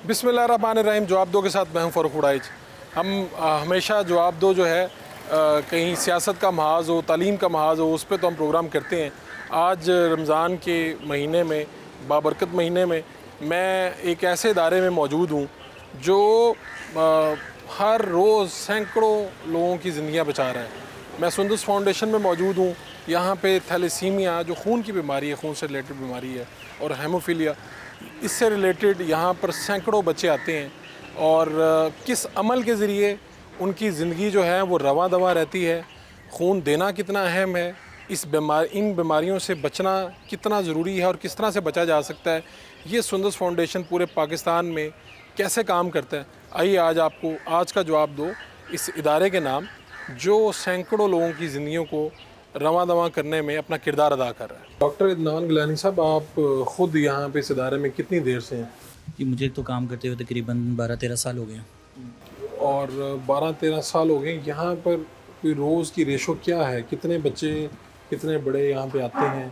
बिस्मिल्लाहिर्रहमानिर्रहीम। जवाब दो के साथ मैं हूं फ़ारूक उड़ाइच। हम हमेशा जवाब दो जो है कहीं सियासत का महाज हो, तालीम का महाज हो, उस पर तो हम प्रोग्राम करते हैं। आज रमज़ान के महीने में, बाबरकत महीने में, मैं एक ऐसे इदारे में मौजूद हूँ जो हर रोज़ सैकड़ों लोगों की ज़िंदगियाँ बचा रहा है। मैं सुंदस फाउंडेशन में मौजूद हूँ। यहाँ पे थैलेसीमिया जो खून की बीमारी है, खून से रिलेटेड बीमारी है, और हेमोफीलिया, इससे रिलेटेड यहाँ पर सैकड़ों बच्चे आते हैं और किस अमल के ज़रिए उनकी ज़िंदगी जो है वो रवां दवा रहती है। खून देना कितना अहम है, इन बीमारियों से बचना कितना ज़रूरी है और किस तरह से बचा जा सकता है, ये सुंदस फाउंडेशन पूरे पाकिस्तान में कैसे काम करता है। आइए आज आपको आज का जवाब दो इस इदारे के नाम, जो सैकड़ों लोगों की ज़िंदगियों को रवां दवा करने में अपना किरदार अदा कर रहा है। डॉक्टर इदनान गिलानी साहब, आप ख़ुद यहाँ पे इस इदारे में कितनी देर से हैं? जी, मुझे तो काम करते हुए तकरीबन 12-13 साल हो गए हैं। और 12-13 साल हो गए। यहाँ पर कोई रोज़ की रेशो क्या है? कितने बच्चे, कितने बड़े यहाँ पे आते हैं?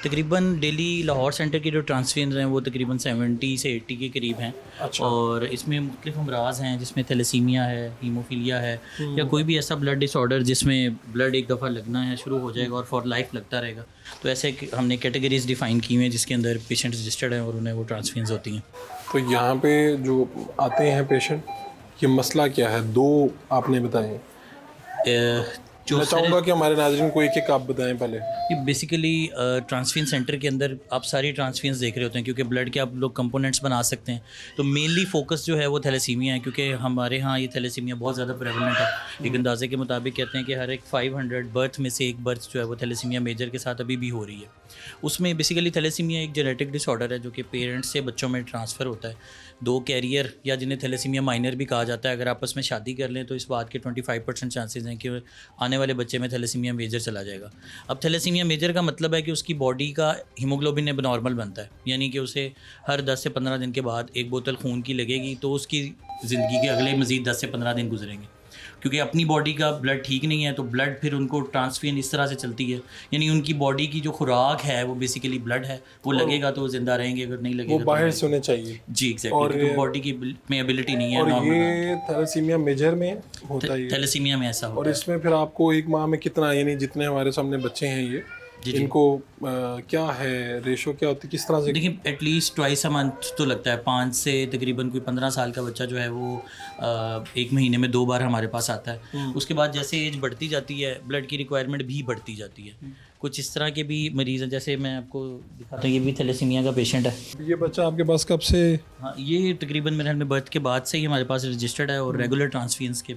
तकरीबन डेली लाहौर सेंटर के जो ट्रांसफर हैं वो तकरीबन 70 से 80 के करीब हैं। अच्छा। और इसमें मुख्तलिफ अमराज हैं, जिसमें थैलेसीमिया है, हीमोफीलिया है, या कोई भी ऐसा ब्लड डिसऑर्डर जिसमें ब्लड एक दफ़ा लगना है शुरू हो जाएगा और फॉर लाइफ लगता रहेगा। तो ऐसे हमने कैटेगरीज डिफ़ाइन की हुई हैं जिसके अंदर पेशेंट रजिस्टर्ड हैं और उन्हें वो ट्रांसफ्यूज़ होती हैं। तो यहाँ पे जो आते हैं पेशेंट, ये मसला क्या है? दो आपने बताए। मैं चाहूँगा कि हमारे नाज़रीन को एक एक आप बताएं पहले। ये बेसिकली ट्रांसफ्यूजन सेंटर के अंदर आप सारी ट्रांसफ्यूजन देख रहे होते हैं, क्योंकि ब्लड के आप लोग कंपोनेंट्स बना सकते हैं। तो मेनली फोकस जो है वो थैलेसीमिया है, क्योंकि हमारे यहाँ ये थैलेसीमिया बहुत ज़्यादा प्रेवलेंट है। एक अंदाजे के मुताबिक कहते हैं कि हर एक 500 बर्थ में से एक बर्थ जो है वो थैलेसीमिया मेजर के साथ अभी भी हो रही है। उसमें बेसिकली थैलेसीमिया एक जेनेटिक डिसऑर्डर है जो कि पेरेंट्स से बच्चों में ट्रांसफ़र होता है। दो कैरियर, या जिन्हें थैलेसीमिया माइनर भी कहा जाता है, अगर आपस में शादी कर लें तो इस बात के 25% चांसेस हैं कि आने वाले बच्चे में थैलेसीमिया मेजर चला जाएगा। अब थैलेसीमिया मेजर का मतलब है कि उसकी बॉडी का हीमोग्लोबिन एबनॉर्मल बनता है, यानी कि उसे हर 10 से 15 दिन के बाद एक बोतल खून की लगेगी, तो उसकी ज़िंदगी के अगले मज़ीद 10 से 15 दिन गुजरेंगे। क्योंकि अपनी बॉडी का ब्लड ठीक नहीं है, तो ब्लड फिर उनको ट्रांसफ्यूजन इस तरह से चलती है, यानी उनकी बॉडी की जो खुराक है वो बेसिकली ब्लड है। वो लगेगा तो वो जिंदा रहेंगे, अगर नहीं लगेगा वो बाहर से होने चाहिए। जी एग्जैक्टली। तो बॉडी की में एबिलिटी नहीं है। और ये थैलेसीमिया मेजर में होता है, थैलेसीमिया में ऐसा होता है। और इसमें फिर आपको एक माह में कितना, यानी जितने हमारे सामने बच्चे हैं ये, इनको क्या है रेशो, क्या होती है, किस तरह से? देखिए, एटलीस्ट ट्वाइस अ मंथ तो लगता है। 5 से तकरीबन कोई 15 साल का बच्चा जो है वो एक महीने में 2 बार हमारे पास आता है। उसके बाद जैसे एज बढ़ती जाती है, ब्लड की रिक्वायरमेंट भी बढ़ती जाती है। कुछ इस तरह के भी मरीज़ हैं, जैसे मैं आपको दिखाता हूँ, ये भी थैलेसीमिया का पेशेंट है। ये बच्चा आपके पास कब से? हाँ, ये तकरीबन मेरे ख्याल में बर्थ के बाद से ही हमारे पास रजिस्टर्ड है और रेगुलर ट्रांसफ्यूजन के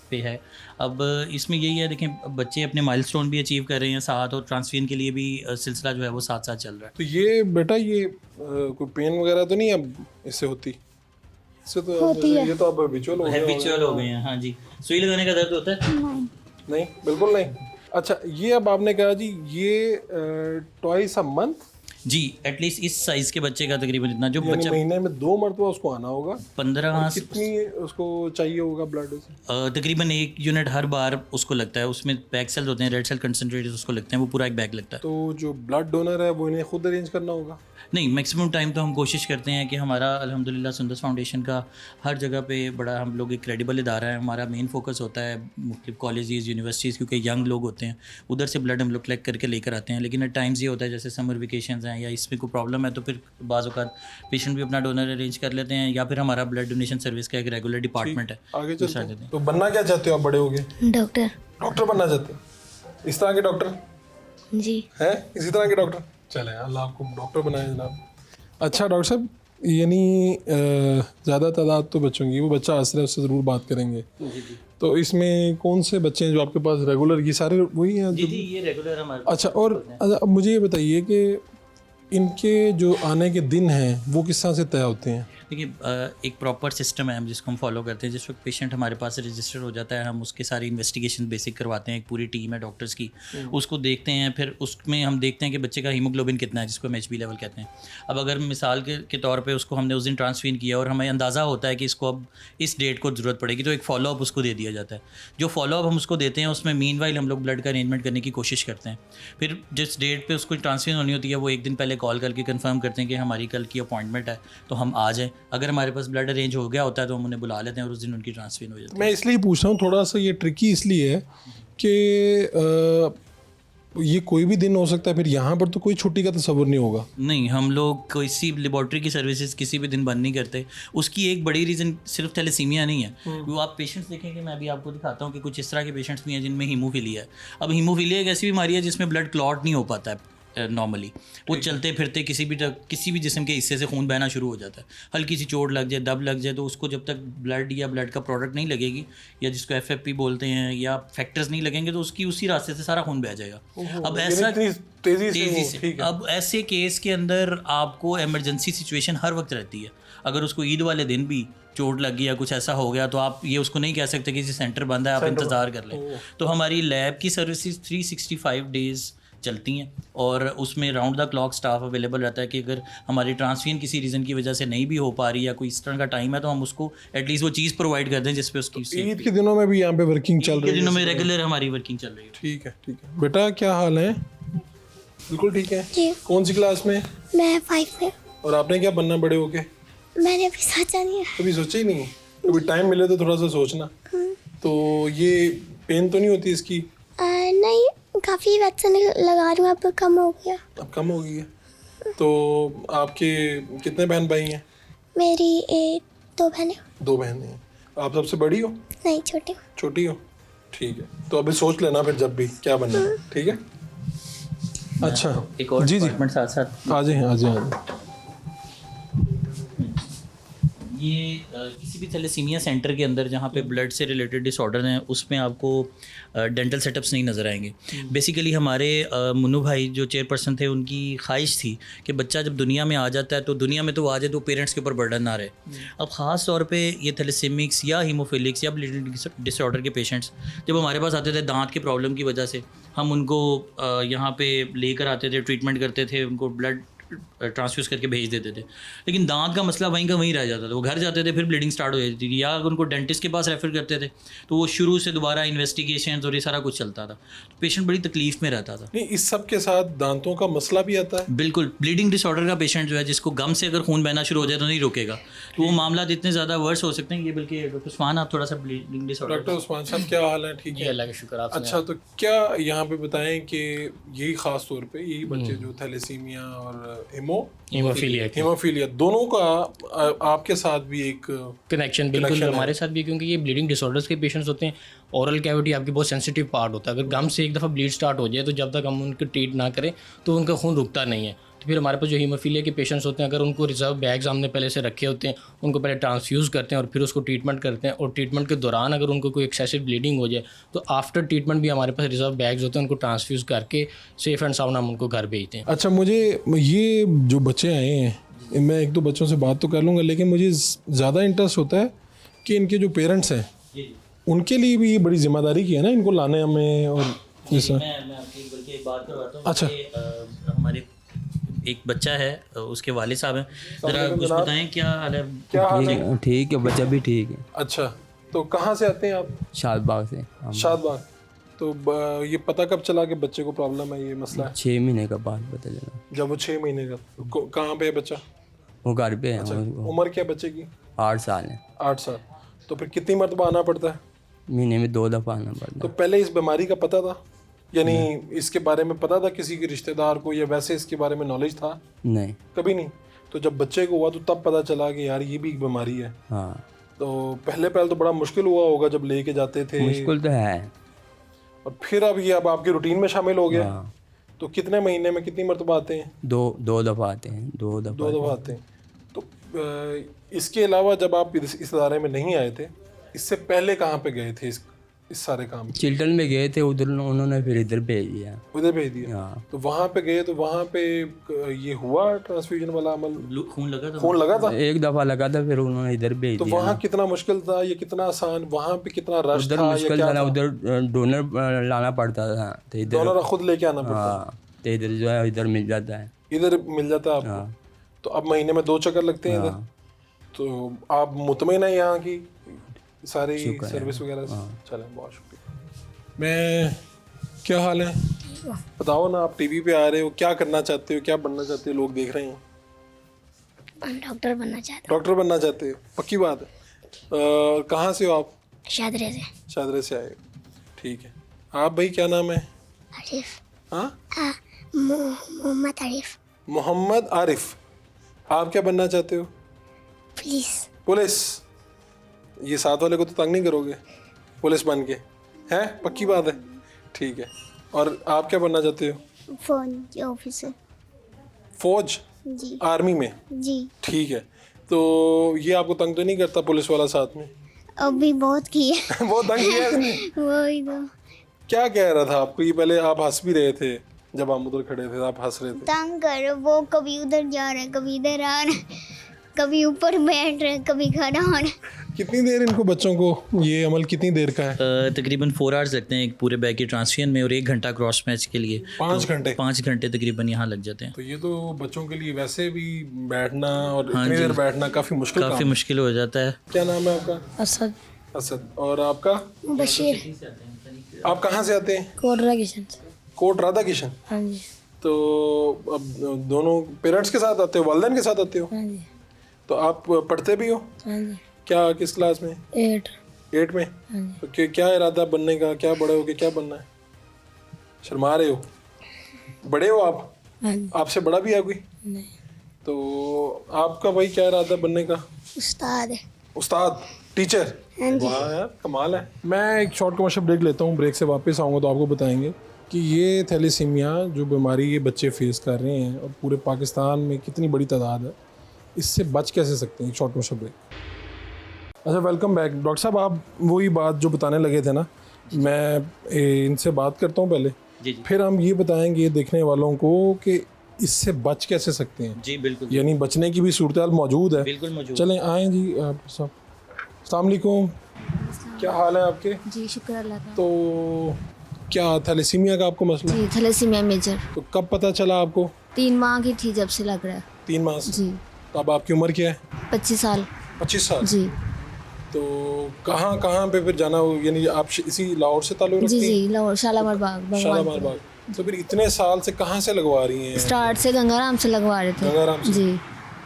पे है। अब इसमें यही है, देखें, बच्चे अपने माइलस्टोन भी अचीव कर रहे हैं साथ, और ट्रांसफ्यूजन के लिए भी सिलसिला जो है वो साथ साथ चल रहा है। तो ये बेटा, ये कोई पेन वगैरह तो नहीं अब इससे होती? इससे तो होती है। ये तो अब हैबिचुअल हो गए हैं। हाँ जी। सुई लगाने का दर्द होता है? नहीं, बिल्कुल नहीं। अच्छा, ये अब आपने कहा जी, ये ट्वाइस अ मंथ? जी, एटलीस्ट इस साइज़ के बच्चे का तकरीबन इतना, जो बच्चा महीने में 2 मरतबा उसको आना होगा। 15 कितनी उसको चाहिए होगा ब्लड? तकरीबन 1 यूनिट हर बार उसको लगता है। उसमें बैग सेल्स होते हैं, रेड सेल कंसनट्रेटेड उसको लगते हैं, वो पूरा एक बैग लगता है। तो जो ब्लड डोनर है वो इन्हें खुद अरेंज करना होगा? नहीं, मैक्सिमम टाइम तो हम कोशिश करते हैं कि हमारा अल्हम्दुलिल्लाह सुंदस फाउंडेशन का हर जगह पे बड़ा, हम लोग एक क्रेडिबल इदारा है। हमारा मेन फोकस होता है मुख्तलिफ कॉलेजेस, यूनिवर्सिटीज़, क्योंकि यंग लोग होते हैं, उधर से ब्लड हम लोग कलेक्ट करके लेकर आते हैं। लेकिन एट टाइम्स ये होता है, जैसे समर वेकेशंस हैं या इसमें कोई प्रॉब्लम है, तो फिर बाज़ औक़ात पेशेंट भी अपना डोनर अरेंज कर लेते हैं, या फिर हमारा ब्लड डोनेशन सर्विस का एक रेगुलर डिपार्टमेंट है। आगे चलते हैं। तो बनना क्या चाहते हो आप बड़े हो गए? डॉक्टर। डॉक्टर बनना चाहते हो? इस तरह के डॉक्टर जी हैं? इसी तरह के डॉक्टर? चलें, अल्लाह आपको डॉक्टर बनाए जनाब। अच्छा डॉक्टर साहब, यानी ज़्यादा तादाद तो बच्चों की, वो बच्चा आसरा है, उससे ज़रूर बात करेंगे। तो इसमें कौन से बच्चे हैं जो आपके पास रेगुलर? ये सारे वही हैं? जी, ये रेगुलर हमारे। अच्छा, और अब मुझे ये बताइए कि इनके जो आने के दिन हैं वो किस तरह से तय होते हैं? देखिए, एक प्रॉपर सिस्टम है हम जिसको हम फॉलो करते हैं। जिस वक्त पेशेंट हमारे पास रजिस्टर हो जाता है, हम उसके सारी इन्वेस्टिगेशन बेसिक करवाते हैं। एक पूरी टीम है डॉक्टर्स की, उसको देखते हैं। फिर उसमें हम देखते हैं कि बच्चे का हीमोग्लोबिन कितना है, जिसको हम HB लेवल कहते हैं। अब अगर मिसाल के तौर पे उसको हमने उस दिन ट्रांसफ्यूजन किया और हमें अंदाज़ा होता है कि इसको अब इस डेट को ज़रूरत पड़ेगी, तो एक फॉलोअप उसको दे दिया जाता है। जो फॉलोअप हम उसको देते हैं, उसमें मीनवाइल हम लोग ब्लड का अरेंजमेंट करने की कोशिश करते हैं। फिर जिस डेट पर उसको ट्रांसफ्यूजन होनी होती है, वो एक दिन पहले कॉल करके कन्फर्म करते हैं कि हमारी कल की अपॉइंटमेंट है, तो हम आ जाएँ। अगर हमारे पास ब्लड अरेंज हो गया होता है तो हम उन्हें बुला लेते हैं और उस दिन उनकी ट्रांसफर हो जाती है। मैं इसलिए पूछ रहा हूँ, थोड़ा सा ये ट्रिकी इसलिए है कि ये कोई भी दिन हो सकता है, फिर यहाँ पर तो कोई छुट्टी का तस्वुर नहीं होगा। नहीं, हम लोग किसी लेबॉर्ट्री की सर्विसेज किसी भी दिन बंद नहीं करते। उसकी एक बड़ी रीज़न सिर्फ थैलेसीमिया नहीं है। वो आप पेशेंट्स देखेंगे, मैं अभी आपको दिखाता हूँ कि कुछ इस तरह के पेशेंट्स भी हैं जिनमें हीमोफीलिया है। अब हीमोफीलिया एक ऐसी बीमारी है जिसमें ब्लड क्लॉट नहीं हो पाता है नॉर्मली। वो चलते फिरते किसी भी जिस्म के हिस्से से खून बहना शुरू हो जाता है। हल्की सी चोट लग जाए, दब लग जाए, तो उसको जब तक ब्लड या ब्लड का प्रोडक्ट नहीं लगेगी, या जिसको FFP बोलते हैं, या फैक्टर्स नहीं लगेंगे, तो उसकी उसी रास्ते से सारा खून बह जाएगा। अब ऐसा तेज़ी से अब ऐसे केस के अंदर आपको इमरजेंसी सिचुएशन हर वक्त रहती है। अगर उसको ईद वाले दिन भी चोट लग गई या कुछ ऐसा हो गया, तो आप ये उसको नहीं कह सकते कि किसी सेंटर बंद है, आप इंतज़ार कर लें। तो हमारी लैब की सर्विसेज 365 डेज़ चलती हैं और उसमें round the clock staff available रहता है कि अगर हमारी ट्रांसफ्यूजन किसी रीज़न की वजह से नहीं भी हो पा रही या कोई इस तरह का टाइम है, तो हम उसको एटलीस्ट वो चीज़ प्रोवाइड कर दें जिस पे उसकी ईद के दिनों में भी यहाँ पे वर्किंग चल रही है? दिनों में रेगुलर हमारी वर्किंग चल रही है। ठीक है। बेटा क्या हाल है? बिल्कुल ठीक है। जी। कौन सी क्लास में? मैं 5 में। और आपने क्या बनना बड़े होके? मैंने अभी सोचा नहीं है। कभी सोचा ही नहीं? कभी टाइम मिले तो थोड़ा सा सोचना। तो ये पेन तो नहीं होती इसकी? नहीं, काफ़ी वैक्सीन लगा रही हूँ, अब कम हो गया। अब कम हो गई है। तो आपके कितने बहन भाई हैं? मेरी 2 बहनें। 2 बहनें हैं। आप सबसे बड़ी हो? नहीं, छोटी। छोटी हो? ठीक है। तो अभी सोच लेना फिर जब भी क्या बनना है, ठीक है? अच्छा, एक और जी डिपार्टमेंट साथ साथ आ जाए। ये किसी भी थैलेसीमिया सेंटर के अंदर जहाँ पे ब्लड से रिलेटेड डिसऑर्डर हैं, उसमें आपको डेंटल सेटअप्स नहीं नज़र आएंगे। बेसिकली हमारे मुन्नू भाई जो चेयरपर्सन थे, उनकी ख्वाहिश थी कि बच्चा जब दुनिया में आ जाता है तो दुनिया में तो आ जाए तो पेरेंट्स के ऊपर बर्डन ना रहे। अब ख़ास तौर पे ये थैलेसीमिक्स या हीमोफिलिक्स या ब्लीडिंग डिसऑर्डर के पेशेंट्स जब हमारे पास आते थे दांत की प्रॉब्लम की वजह से, हम उनको यहाँ पे लेकर आते थे, ट्रीटमेंट करते थे, उनको ब्लड ट्रांसफ्यूज़ करके भेज देते थे। लेकिन दांत का मसला वहीं का वहीं रह जाता था। वो घर जाते थे, फिर ब्लीडिंग स्टार्ट हो जाती थी, या अगर उनको डेंटिस्ट के पास रेफ़र करते थे तो वो शुरू से दोबारा इन्वेस्टिगेशन और ये सारा कुछ चलता था। तो पेशेंट बड़ी तकलीफ़ में रहता था। नहीं, इस सब के साथ दांतों का मसला भी आता है? बिल्कुल। ब्लीडिंग डिसऑर्डर का पेशेंट जो है, जिसको गम से अगर खून बहना शुरू हो जाए तो नहीं रुकेगा, तो वो मामला इतने ज़्यादा वर्स हो सकते हैं। ये बल्कि डॉक्टर उस्मान, आप थोड़ा सा ब्लीडिंग डिसऑर्डर। डॉक्टर उस्मान साहब क्या हाल है? ठीक है, अल्लाह का शुक्र। आप अच्छा, तो क्या यहाँ पे बताएं कि यही ख़ास तौर पे यही बच्चे जो थैलेसीमिया और हीमोफीलिया दोनों का आपके साथ भी एक कनेक्शन बिल्कुल हमारे साथ भी, क्योंकि ये ब्लीडिंग डिसऑर्डर्स के पेशेंट्स होते हैं। ओरल कैविटी आपकी बहुत सेंसिटिव पार्ट होता है। अगर गम से एक दफ़ा ब्लीड स्टार्ट हो जाए तो जब तक हम उनको ट्रीट ना करें तो उनका खून रुकता नहीं है। तो फिर हमारे पास जो हीमोफीलिया के पेशेंट्स होते हैं, अगर उनको रिजर्व बैग्स हमने पहले से रखे होते हैं, उनको पहले ट्रांसफ्यूज़ करते हैं और फिर उसको ट्रीटमेंट करते हैं। और ट्रीटमेंट के दौरान अगर उनको कोई एक्सेसिव ब्लीडिंग हो जाए तो आफ्टर ट्रीटमेंट भी हमारे पास रिजर्व बैग्स होते हैं, उनको ट्रांसफ्यूज़ करके सेफ एंड साउंड हम उनको घर भेजते हैं। अच्छा, मुझे ये जो बच्चे आए हैं, मैं 1-2 बच्चों से बात तो कर लूँगा, लेकिन मुझे ज़्यादा इंटरेस्ट होता है कि इनके जो पेरेंट्स हैं उनके लिए भी ये बड़ी जिम्मेदारी की है ना, इनको लाने हमें। और जैसा मैं आपकी बल्कि एक बात करवाता हूँ। अच्छा। हमारे एक बच्चा है, उसके वालिद साहब हैं, ज़रा कुछ बताएं क्या हाल है? क्या हाल है? ठीक है, बच्चा भी ठीक है। अच्छा, तो कहाँ से आते हैं आप? शादबाग से। शादबाग। तो ये पता कब चला कि बच्चे को प्रॉब्लम है, ये मसला है? 6 महीने का बाद पता चला। जब वो 6 महीने का, कहाँ पे है बच्चा? वो घर पे है। अच्छा, उम्र क्या बच्चे की? 8 साल है। 8 साल। तो फिर कितनी मरतबा आना पड़ता है? महीने में 2 दफ़ा आना पड़ता तो है। पहले इस बीमारी का पता था, यानी इसके बारे में पता था किसी के रिश्तेदार को, या वैसे इसके बारे में नॉलेज था? नहीं। कभी नहीं। तो जब बच्चे को हुआ तो तब पता चला कि यार ये भी एक बीमारी है। हाँ, तो पहले तो बड़ा मुश्किल हुआ होगा जब लेके जाते थे? मुश्किल तो है। और फिर अब ये अब आपकी रूटीन में शामिल हो गया। हाँ। तो कितने महीने में कितनी मरतबा आते हैं? 2 दफ़ा आते हैं। 2 दफा आते हैं। तो इसके अलावा जब आप इस इदारे में नहीं आए थे, इससे पहले कहाँ पे गए थे इस सारे काम? चिल्टन में गए थे, उधर उन्होंने फिर इधर भेज दिया। उधर भेज दिया। हाँ। तो वहाँ पे गए तो वहाँ पे ये हुआ ट्रांसफ्यूजन वाला अमल? खून लगा था? खून लगा था? 1 दफ़ा लगा था, फिर उन्होंने इधर भेज तो दिया। वहाँ कितना मुश्किल था, ये कितना आसान, वहाँ पे कितना रश उधर था? मुश्किल था ना, उधर डोनर लाना पड़ता था। तो इधर डोनर खुद लेके आना पड़ता? हाँ, तो इधर जो है इधर मिल जाता है। इधर मिल जाता है आपको? तो अब महीने में 2 चक्कर लगते हैं इधर। तो आप मुतमईन हैं यहाँ की सारी सर्विस वगैरह से? चलें, बहुत शुक्रिया। मैं क्या हाल है? बताओ ना, आप टीवी पे आ रहे हो, क्या करना चाहते हो, क्या बनना चाहते हो? लोग देख रहे हैं। डॉक्टर बनना चाहता डॉक्टर बनना चाहते हो, पक्की बात है। कहाँ से हो आप? हूँ। शादरे से। शादरे से आए हो, ठीक है। आप भाई क्या नाम है? आरिफ। हाँ, मोहम्मद आरिफ। मोहम्मद आरिफ। आप क्या बनना चाहते हो? पुलिस। पुलिस। ये साथ वाले को तो तंग नहीं करोगे पुलिस बन के, हैं? पक्की बात है, ठीक है। और आप क्या बनना चाहते हो? फोन के ऑफिसर। फौज, जी आर्मी में, जी। ठीक है। तो ये आपको तंग तो नहीं करता पुलिस वाला साथ में? अभी बहुत की है। बहुत तंग किया इसने। वही तो। क्या कह रहा था आपको? ये पहले आप हंस भी रहे थे जब हम उधर खड़े थे, आप हंस रहे थे। तंग कर, वो कभी उधर जा रहे, कभी इधर आ रहे, कभी ऊपर बैठ रहे, कभी खड़ा हो रहे। कितनी देर इनको बच्चों को ये अमल कितनी देर का है? तकरीबन 4 आवर्स लगते हैं एक पूरे बैग के ट्रांसफियन में, और 1 घंटा क्रॉस मैच के लिए 5 घंटे। 5 घंटे तकरीबन यहाँ लग जाते हैं। तो ये तो बच्चों के लिए वैसे भी बैठना और हाँ इतनी जी। देर बैठना काफ़ी मुश्किल काफ़ी काम है। मुश्किल हो जाता है। क्या नाम है आपका? असद। असद। और आपका? बशीर। आप कहाँ से आते हैं? कोटरा किशन। कोट राधा किशन। हाँ जी। तो अब दोनों पेरेंट्स के साथ आते हो, वालिदैन के साथ आते हो? हाँ जी। तो आप पढ़ते भी हो? हाँ जी। क्या, किस क्लास में? 8 में। तो क्या इरादा बनने का? क्या बड़े होके क्या बनना है? शर्मा रहे हो? बड़े हो आप? हाँ जी। आपसे बड़ा भी है कोई? नहीं। तो आपका भाई क्या इरादा बनने का? उस्ताद है। उस्ताद, टीचर। वाह यार, कमाल है। मैं एक शॉर्ट कमर्शियल ब्रेक लेता हूँ, ब्रेक से वापस आऊँगा तो आपको बताएंगे कि ये थैलेसीमिया जो बीमारी ये बच्चे फेस कर रहे हैं और पूरे पाकिस्तान में कितनी बड़ी तादाद है, इससे बच कैसे सकते हैं। Short commercial break. अच्छा, वेलकम बैक। डॉक्टर साहब, आप वही बात जो बताने लगे थे ना, मैं इनसे बात करता हूँ पहले, जी फिर हम ये बताएंगे देखने वालों को कि इससे बच कैसे सकते हैं। जी बिल्कुल, यानी बचने की भी सूरत हाल मौजूद है। बिल्कुल मौजूद। चलें आएँ जी आप सब। अस्सलाम वालेकुम, क्या हाल है आपके? जी शुक्र अल्लाह का। तो क्या थैलेसीमिया का आपको मसला? जी थैलेसीमिया मेजर। तो कब पता चला आपको? 3 माह की थी जब से लग रहा है। 3 माह से। जी। तो अब आपकी उम्र क्या है? 25 साल। 25 साल। जी तो कहाँ कहाँ पे फिर जाना हो, यानी आप इसी लाहौर से ताल्लुक़ रखती जी हैं? जी लाहौर शालामार बाग शालामार बाग। तो फिर इतने साल से कहाँ से लगवा रही हैं? स्टार्ट से गंगाराम से लगवा रहे थे। गंगाराम से। जी।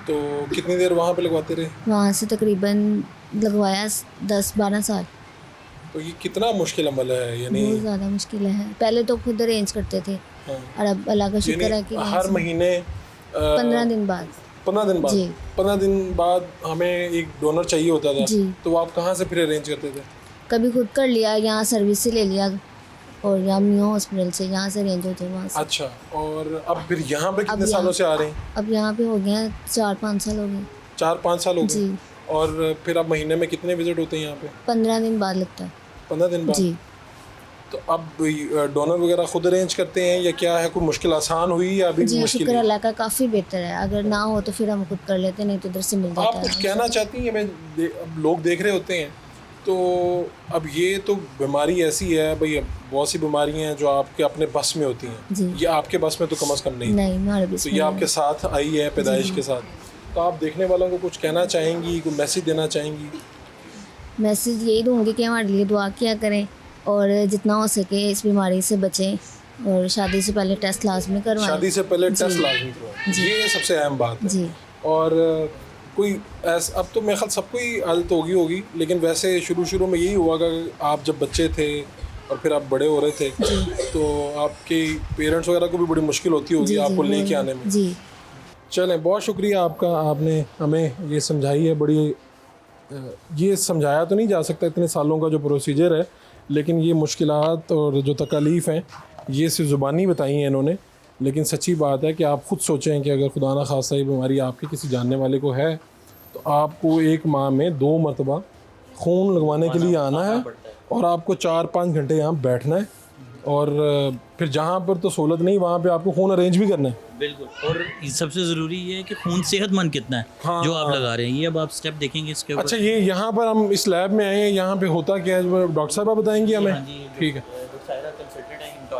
तो कितनी देर वहाँ पे लगवाते रहे? वहाँ से तकरीबन लगवाया 10-12 साल। तो ये कितना मुश्किल अमल है, यानी बहुत ज़्यादा मुश्किल है। पहले तो खुद अरेंज करते थे हाँ। और अब अल्लाह का शुक्र है कि यानी हर महीने 15 दिन बाद। 15 दिन बाद। जी। 15 दिन बाद हमें एक डोनर चाहिए होता था। जी। तो आप कहाँ से फिर अरेंज करते थे? कभी खुद कर लिया, यहाँ सर्विस से ले लिया, और यहाँ मियो हॉस्पिटल से, यहाँ से अरेंज होते हैं वहाँ से। अच्छा, और अब फिर यहाँ पे कितने अब सालों यहाँ- से आ रहे हैं? अब यहाँ पे हो गए हैं 4-5 साल हो गए। 4-5 साल हो गए। जी। और फिर अब महीने में कितने विजिट होते हैं यहाँ पे? 15 दिन बाद लगता है। 15 दिन बाद। जी। तो अब डोनर वगैरह खुद अरेंज करते हैं या क्या है? कोई मुश्किल आसान हुई या अभी भी जी मुश्किल शुक्र है? अल्लाह का काफ़ी बेहतर है। अगर ना हो तो फिर हम खुद कर लेते, नहीं तो इधर से मिल जाता आप है। कुछ कहना चाहती हैं? अब लोग देख रहे होते हैं तो अब ये तो बीमारी ऐसी है भाई, अब बहुत सी बीमारियां हैं जो आपके अपने बस में होती हैं। जी। ये आपके बस में तो कम से कम नहीं। नहीं हमारे तो बीच ये आपके साथ आई है पैदाइश के साथ। तो आप देखने वालों को कुछ कहना चाहेंगी, कोई मैसेज देना चाहेंगी? मैसेज यही दूंगी कि हमारे लिए दुआ किया करें और जितना हो सके इस बीमारी से बचें, और शादी से पहले टेस्ट लाजमी करवाएं। शादी से पहले टेस्ट लाजमी करवाएं, ये सबसे अहम बात है। जी। और कोई ऐसा, अब तो मेरे ख्याल सबको ही आदत होगी, लेकिन वैसे शुरू में यही हुआ कि आप जब बच्चे थे और फिर आप बड़े हो रहे थे तो आपके पेरेंट्स वगैरह को भी बड़ी मुश्किल होती होगी आपको लेके आने में। जी। चलें, बहुत शुक्रिया आपका, आपने हमें ये समझाई है। बड़ी ये समझाया तो नहीं जा सकता इतने सालों का जो प्रोसीजर है, लेकिन ये मुश्किलात और जो तकलीफ़ हैं ये सिर्फ ज़ुबानी बताई हैं इन्होंने। लेकिन सच्ची बात है कि आप ख़ुद सोचें कि अगर खुदा ना खासा ये बीमारी आपके किसी जानने वाले को है तो आपको 1 माह में 2 मरतबा खून लगवाने के लिए आना है और आपको 4-5 घंटे यहाँ बैठना है, और फिर जहाँ पर तो सहूलत नहीं वहाँ पे आपको खून अरेंज भी करना है। बिल्कुल। और सबसे ज़रूरी ये है कि खून सेहतमंद कितना है हाँ। जो आप लगा रहे हैं। ये अब आप स्टेप देखेंगे इसके ऊपर। अच्छा, ये यहाँ पर हम इस लैब में आए हैं, यहाँ पे होता क्या है जो डॉक्टर साहब बताएंगी हमें? ठीक है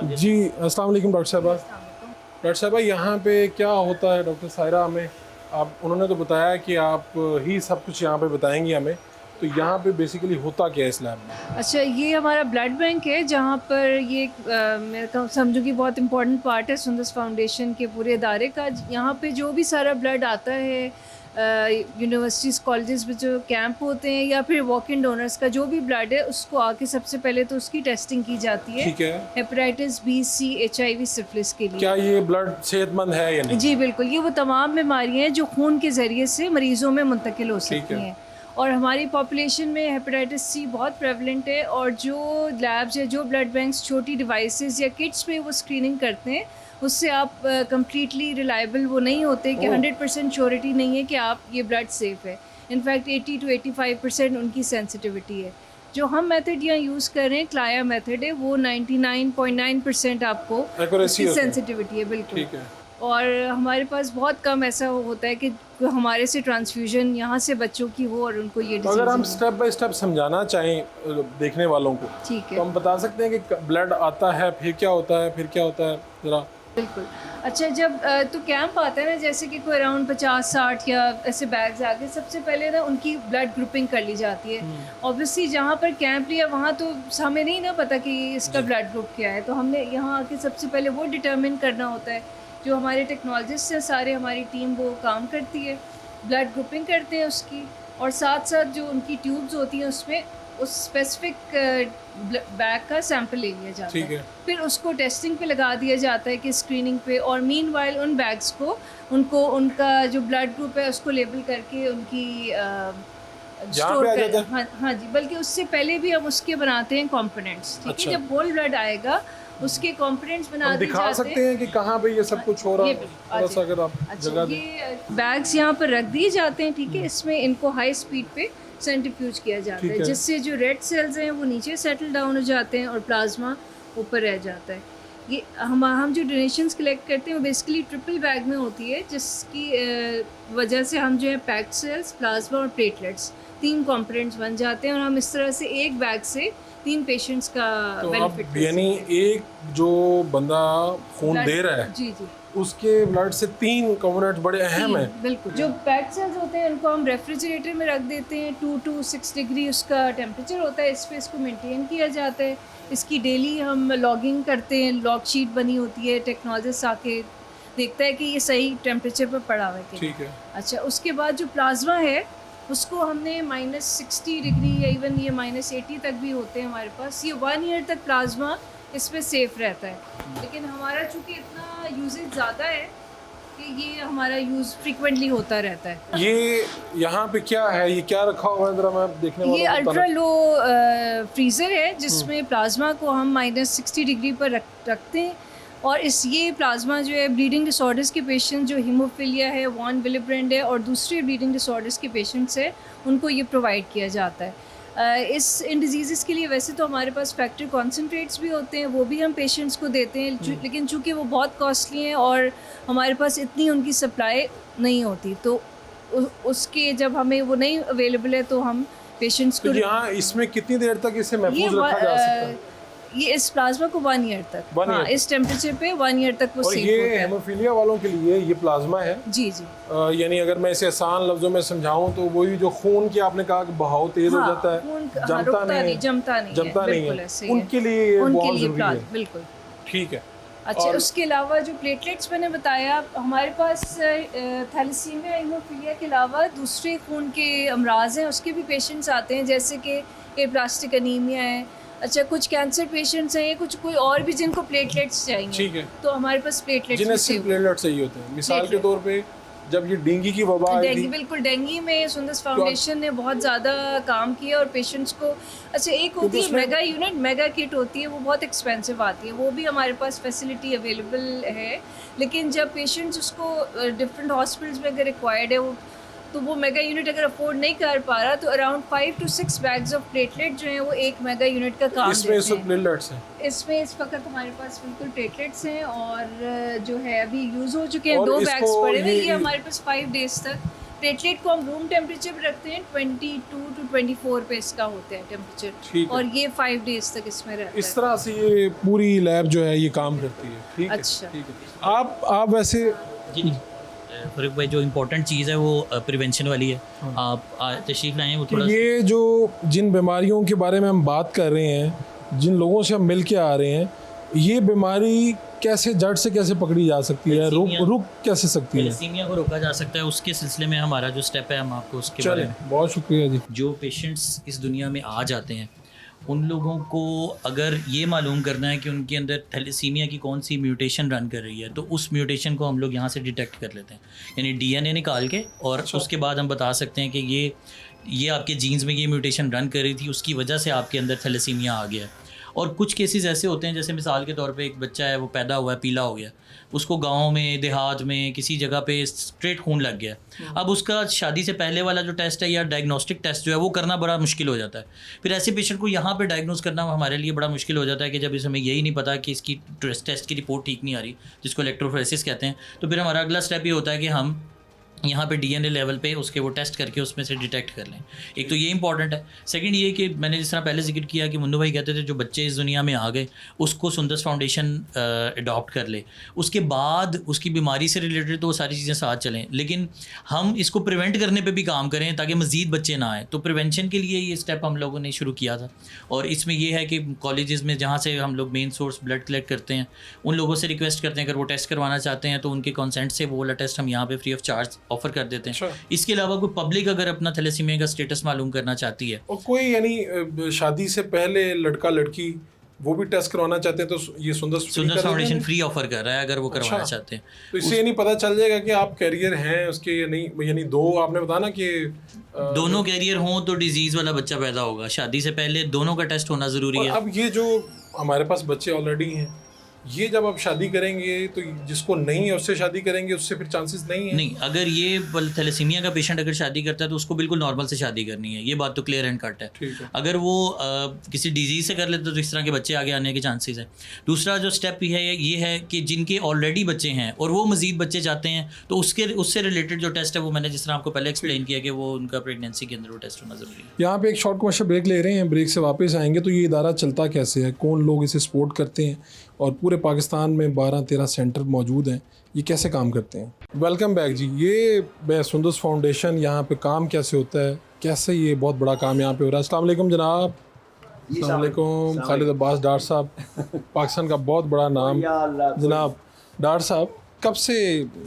जी। अस्सलाम वालेकुम डॉक्टर साहबा। डॉक्टर साहबा, यहाँ पे क्या होता है? डॉक्टर सायरा हमें आप, उन्होंने तो बताया कि आप ही सब कुछ यहाँ पे बताएंगी हमें, तो यहाँ पे बेसिकली होता क्या है इस लैब में? अच्छा, ये हमारा ब्लड बैंक है जहाँ पर ये मैं समझूँ कि बहुत इम्पोर्टेंट पार्ट है सुंदस फाउंडेशन के पूरे इदारे का। यहाँ पे जो भी सारा ब्लड आता है यूनिवर्सिटीज़ कॉलेजेस में जो कैंप होते हैं या फिर वॉक इन डोनर्स का जो भी ब्लड है उसको आके सबसे पहले तो उसकी टेस्टिंग की जाती है ठीक है। हेपेटाइटिस बी, सी, HIV, सिफिलिस के लिए। क्या ये ब्लड सेहतमंद है या नहीं? जी बिल्कुल, ये वो तमाम बीमारियां हैं जो खून के ज़रिए से मरीज़ों में मुंतकिल हो ठीक सकती है। हैं और हमारी पॉपुलेशन में हेपेटाइटिस सी बहुत प्रेवलेंट है और जो लैब्स या जो ब्लड बैंक्स छोटी डिवाइसेस या किट्स पे वो स्क्रीनिंग करते हैं उससे आप कंप्लीटली रिलायबल वो नहीं होते कि 100% श्योरिटी नहीं है कि आप ये ब्लड सेफ़ है। इनफैक्ट 80 to 85% उनकी सेंसिटिविटी है। जो हम मेथड यहाँ यूज़ कर रहे हैं क्लाया मेथड है, वो 99.9% आपको Accuracy होता है। सेंसिटिविटी है बिल्कुल। ठीक है। और हमारे पास बहुत कम ऐसा होता है कि हमारे से ट्रांसफ्यूजन यहाँ से बच्चों की हो और उनको ये तो अगर हम डिजीज स्टेप बाय स्टेप समझाना चाहें देखने वालों को, ठीक तो है हम बता सकते हैं कि ब्लड आता है फिर क्या होता है, फिर क्या होता है ज़रा। बिल्कुल। अच्छा, जब तो कैंप आता है ना, जैसे कि कोई अराउंड 50-60 या ऐसे बैग्स आके सबसे पहले ना उनकी ब्लड ग्रुपिंग कर ली जाती है। ऑब्वियसली जहाँ पर कैंप लिया वहाँ तो हमें नहीं ना पता कि इसका ब्लड ग्रुप क्या है, तो हमने यहाँ आके सबसे पहले वो डिटर्मिन करना होता है। जो हमारे टेक्नोलॉजिस्ट हैं सारे, हमारी टीम वो काम करती है, ब्लड ग्रुपिंग करते हैं उसकी, और साथ साथ जो उनकी ट्यूब्स होती हैं उसमें उस स्पेसिफिक बैग का सैंपल ले लिया जाता ठीक है, है। फिर उसको टेस्टिंग पे लगा दिया जाता है कि स्क्रीनिंग पे, और मीनवाइल उन बैग्स को उनको उनका जो ब्लड ग्रुप है उसको लेबल करके उनकी जहाँ पे आ जाता है? हाँ हाँ जी, बल्कि उससे पहले भी हम उसके बनाते हैं कंपोनेंट्स। ठीक अच्छा। है, जब होल ब्लड आएगा उसके कंपोनेंट्स बना हम दिए दिखा जाते सकते हैं कि कहाँ पे ये सब कुछ हो रहा ये है, बिल्कुल, थोड़ा सा अगर आप अच्छा, जगह दें। ये बैग्स यहाँ पर रख दिए जाते हैं। ठीक है, इसमें इनको हाई स्पीड पे सेंट्रीफ्यूज किया जाता ठीक है, है। जिससे जो रेड सेल्स हैं वो नीचे सेटल डाउन हो जाते हैं और प्लाज्मा ऊपर रह जाता है। ये हम जो डोनेशंस कलेक्ट करते हैं वो बेसिकली ट्रिपल बैग में होती है, जिसकी वजह से हम जो है पैक्ड सेल्स, प्लाज्मा और प्लेटलेट्स 3 कंपोनेंट्स बन जाते हैं और हम इस तरह से एक बैग से 3 पेशेंट्स का तो अब बेनिफिट यानी एक जो बंदा खून दे रहा है जी जी उसके ब्लड से 3 कंपोनेंट्स बड़े अहम हैं। बिल्कुल। जो पैक्ड सेल्स होते हैं उनको हम रेफ्रिजरेटर में रख देते हैं, 2 to 6 डिग्री उसका टेम्परेचर होता है, इस पे इसको मेंटेन किया जाता है। इसकी डेली हम लॉगिंग करते हैं, लॉग शीट बनी होती है, टेक्नोलॉजिस्ट आके देखता है कि ये सही टेम्परेचर पर पड़ा हुआ है कि ठीक है। अच्छा, उसके बाद जो प्लाज्मा है उसको हमने -60 डिग्री या इवन ये -80 तक भी होते हैं हमारे पास, ये 1 ईयर तक प्लाज्मा इस पे सेफ रहता है। लेकिन हमारा चूँकि इतना यूजेज ज़्यादा है कि ये हमारा यूज़ फ्रीक्वेंटली होता रहता है। ये यहाँ पे क्या है, ये क्या रखा हुआ है, जरा मैं देखने वालों ये को अल्ट्रा बताना। लो फ्रीज़र है जिसमें प्लाज्मा को हम -60 डिग्री पर रखते हैं, और ये प्लाज्मा जो है ब्लीडिंग डिसऑर्डर्स के पेशेंट, जो हीमोफीलिया है, वॉन विलिब्रेंड है और दूसरे ब्लीडिंग डिसऑर्डर्स के पेशेंट्स है, उनको ये प्रोवाइड किया जाता है। इन डिजीज़ के लिए वैसे तो हमारे पास फैक्टर कॉन्सनट्रेट्स भी होते हैं, वो भी हम पेशेंट्स को देते हैं, लेकिन चूँकि वो बहुत कॉस्टली हैं और हमारे पास इतनी उनकी सप्लाई नहीं होती, तो उसके जब हमें वो नहीं अवेलेबल है तो हम पेशेंट्स तो को यहाँ इसमें कितनी देर तक इसे ये महफूज रखा जा सकता है? ये इस प्लाज्मा को 1 ईयर तक, 1 हाँ, ईयर तक। इस टेम्परेचर पे 1 ईयर तक वो और सेफ ये होता है। हेमोफीलिया वालों के लिए ये प्लाज्मा है। जी जी यानी अगर मैं इसे आसान लफ्जों में समझाऊं तो वही जो खून की आपने कहा कि बहाव तेज हो हाँ, जाता है, खून जमता नहीं है, जमता नहीं है, ऐसे ही है। उनके लिए ये उनके बहुत लिए जरूरी है। बिल्कुल। ठीक है। अच्छा, और- उसके अलावा जो प्लेटलेट्स मैंने बताया, हमारे पास थैलेसीमिया, हीमोफीलिया के अलावा दूसरे खून के अमराज हैं, उसके भी पेशेंट्स आते हैं, जैसे कि एप्लास्टिक अनीमिया है। अच्छा, कुछ कैंसर पेशेंट्स हैं, कुछ कोई और भी जिनको प्लेटलेट्स चाहिए, ठीक है। तो हमारे पास प्लेटलेट्स जिन्हें भी सिर्फ प्लेटलेट चाहिए होते हैं। मिसाल के प्लेटलेट। तौर पे जब ये डेंगू की वबा आई डेंगू, थी, बिल्कुल, डेंगू में सुंदस फाउंडेशन ने बहुत ज़्यादा काम किया और पेशेंट्स को, अच्छा, एक होती है उसमें- मेगा यूनिट, मेगा किट होती है, वो बहुत एक्सपेंसिव आती है, वो भी हमारे पास फैसिलिटी अवेलेबल है, लेकिन जब पेशेंट्स उसको डिफरेंट हॉस्पिटल्स में अगर रिक्वायर्ड है वो मेगा यूनिट अगर अफोर्ड नहीं कर पा रहा, तो around 5 to 6 bags of platelet जो हैं वो एक मेगा यूनिट का काम इसमें देते सिर्फ हैं। प्लेटलेट्स हैं। इसमें इस वक्त हमारे पास बिल्कुल प्लेटलेट्स हैं, और जो है अभी यूज़ हो चुके हैं और 2 इसको बैग्स पड़े हुए, ये- ये हमारे पास 5 डेज तक। प्लेटलेट को हम रूम टेम्परेचर पे रखते हैं, 22 to 24 पे इसका होता है टेम्परेचर, ठीक है। और ये 5 डेज तक इसमें रहता इस है। तरह से ये पूरी लैब जो है ये काम करती है। ठीक है। अच्छा। ठीक है। आप वैसे जी फरूक भाई, जो इम्पोर्टेंट चीज़ है वो प्रिवेंशन वाली है। आप तशरीफ़ लाएँ वो थोड़ा ये जो जिन बीमारियों के बारे में हम बात कर रहे हैं, जिन लोगों से हम मिल के आ रहे हैं, ये बीमारी कैसे जड़ से कैसे पकड़ी जा सकती है, थैलेसीमिया- रुक कैसे सकती है? थैलेसीमिया को रोका जा सकता है, उसके सिलसिले में हमारा जो स्टेप है हम आपको उसके बारे चले, में। बहुत शुक्रिया जी। जो पेशेंट्स इस दुनिया में आ जाते हैं उन लोगों को अगर ये मालूम करना है कि उनके अंदर थैलेसीमिया की कौन सी म्यूटेशन रन कर रही है, तो उस म्यूटेशन को हम लोग यहाँ से डिटेक्ट कर लेते हैं, यानी डीएनए निकाल के, और उसके बाद हम बता सकते हैं कि ये आपके जीन्स में ये म्यूटेशन रन कर रही थी, उसकी वजह से आपके अंदर थैलेसीमिया आ गया है। और कुछ केसेस ऐसे होते हैं, जैसे मिसाल के तौर पे एक बच्चा है, वो पैदा हुआ है पीला हो गया, उसको गांव में देहात में किसी जगह पे स्ट्रेट खून लग गया, अब उसका शादी से पहले वाला जो टेस्ट है या डायग्नोस्टिक टेस्ट जो है वो करना बड़ा मुश्किल हो जाता है। फिर ऐसे पेशेंट को यहाँ पे डायग्नोस करना हमारे लिए बड़ा मुश्किल हो जाता है कि जब इस हमें यही नहीं पता कि इसकी टेस्ट की रिपोर्ट ठीक नहीं आ रही, जिसको इलेक्ट्रोफोरेसिस कहते हैं, तो फिर हमारा अगला स्टेप ये होता है कि हम यहाँ पे डीएनए लेवल पे उसके वो टेस्ट करके उसमें से डिटेक्ट कर लें। एक तो ये इंपॉर्टेंट है। सेकंड ये कि मैंने जिस तरह पहले जिक्र किया कि मुन्नू भाई कहते थे जो बच्चे इस दुनिया में आ गए उसको सुंदर्स फाउंडेशन अडॉप्ट कर ले, उसके बाद उसकी बीमारी से रिलेटेड तो वो सारी चीज़ें साथ चलें, लेकिन हम इसको प्रिवेंट करने पे भी काम करें ताकि मज़ीद बच्चे ना आए। तो प्रिवेंशन के लिए ये स्टेप हम लोगों ने शुरू किया था, और इसमें ये है कि कॉलेजेस में जहाँ से हम लोग मेन सोर्स ब्लड कलेक्ट करते हैं उन लोगों से रिक्वेस्ट करते हैं अगर वो टेस्ट करवाना चाहते हैं तो उनके कंसेंट से वो वाला टेस्ट हम यहाँ पे फ्री ऑफ चार्ज ऑफर कर देते हैं। इसके अलावा कोई पब्लिक अगर अपना थैलेसीमिया का स्टेटस मालूम करना चाहती है, और कोई यानी शादी से पहले लड़का लड़की वो भी टेस्ट करवाना चाहते हैं तो ये सुंदर फाउंडेशन फ्री ऑफर कर रहा है अगर वो करवाना चाहते हैं। तो इससे ये नहीं पता चल जाएगा कि आप कैरियर हैं उसके या नहीं, यानी दो आपने बताया ना कि दोनों कैरियर हों तो डिजीज़ वाला बच्चा पैदा होगा, शादी से पहले दोनों का टेस्ट होना ज़रूरी है। अब ये जो हमारे पास बच्चे ऑलरेडी हैं, ये जब आप शादी करेंगे तो जिसको नहीं है उससे शादी करेंगे, उससे फिर चांसेस नहीं है? नहीं, अगर ये थैलेसीमिया का पेशेंट अगर शादी करता है तो उसको बिल्कुल नॉर्मल से शादी करनी है, ये बात तो क्लियर एंड कट है। ठीक है। अगर वो किसी डिजीज़ से कर लेते तो इस तरह के बच्चे आगे आने के चांसेस हैं। दूसरा जो स्टेप ये है कि जिनके ऑलरेडी बच्चे हैं और वो मज़ीद बच्चे चाहते हैं तो उससे रिलेटेड जो टेस्ट है वो मैंने जिस तरह आपको पहले एक्सप्लेन किया कि वो उनका प्रेगनेंसी के अंदर वो टेस्ट होना ज़रूरी है। यहाँ पे एक शॉर्ट कमर्शियल ब्रेक ले रहे हैं, ब्रेक से वापस आएंगे तो ये इदारा चलता कैसे है, कौन लोग इसे सपोर्ट करते हैं, और पूरे पाकिस्तान में 12-13 सेंटर मौजूद हैं, ये कैसे काम करते हैं। वेलकम बैक जी। ये सुंदर्स फाउंडेशन यहाँ पे काम कैसे होता है, कैसे ये बहुत बड़ा काम यहाँ पे हो रहा है? अस्सलाम वालेकुम जनाब। अस्सलाम वालेकुम खालिद अब्बास डॉक्टर साहब, पाकिस्तान का बहुत बड़ा नाम जनाब। डॉक्टर साहब, कब से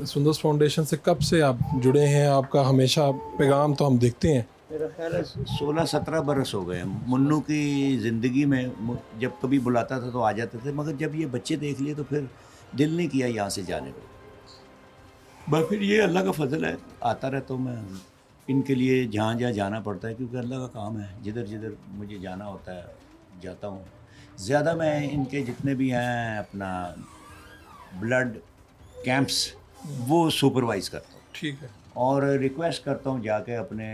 सुंदर्स फाउंडेशन से कब से आप जुड़े हैं? आपका हमेशा पैगाम तो हम देखते हैं। मेरा ख्याल है 16-17 बरस हो गए। मुन्नू की ज़िंदगी में जब कभी बुलाता था तो आ जाते थे, मगर जब ये बच्चे देख लिए तो फिर दिल नहीं किया यहाँ से जाने को। बस फिर ये अल्लाह का फ़ज़ल है, आता रहता हूँ मैं इनके लिए जहाँ जहाँ जाना पड़ता है, क्योंकि अल्लाह का काम है, जिधर जिधर मुझे जाना होता है जाता हूँ। ज़्यादा मैं इनके जितने भी हैं अपना ब्लड कैंप्स वो सुपरवाइज़ करता हूँ। ठीक है। और रिक्वेस्ट करता हूँ जाके अपने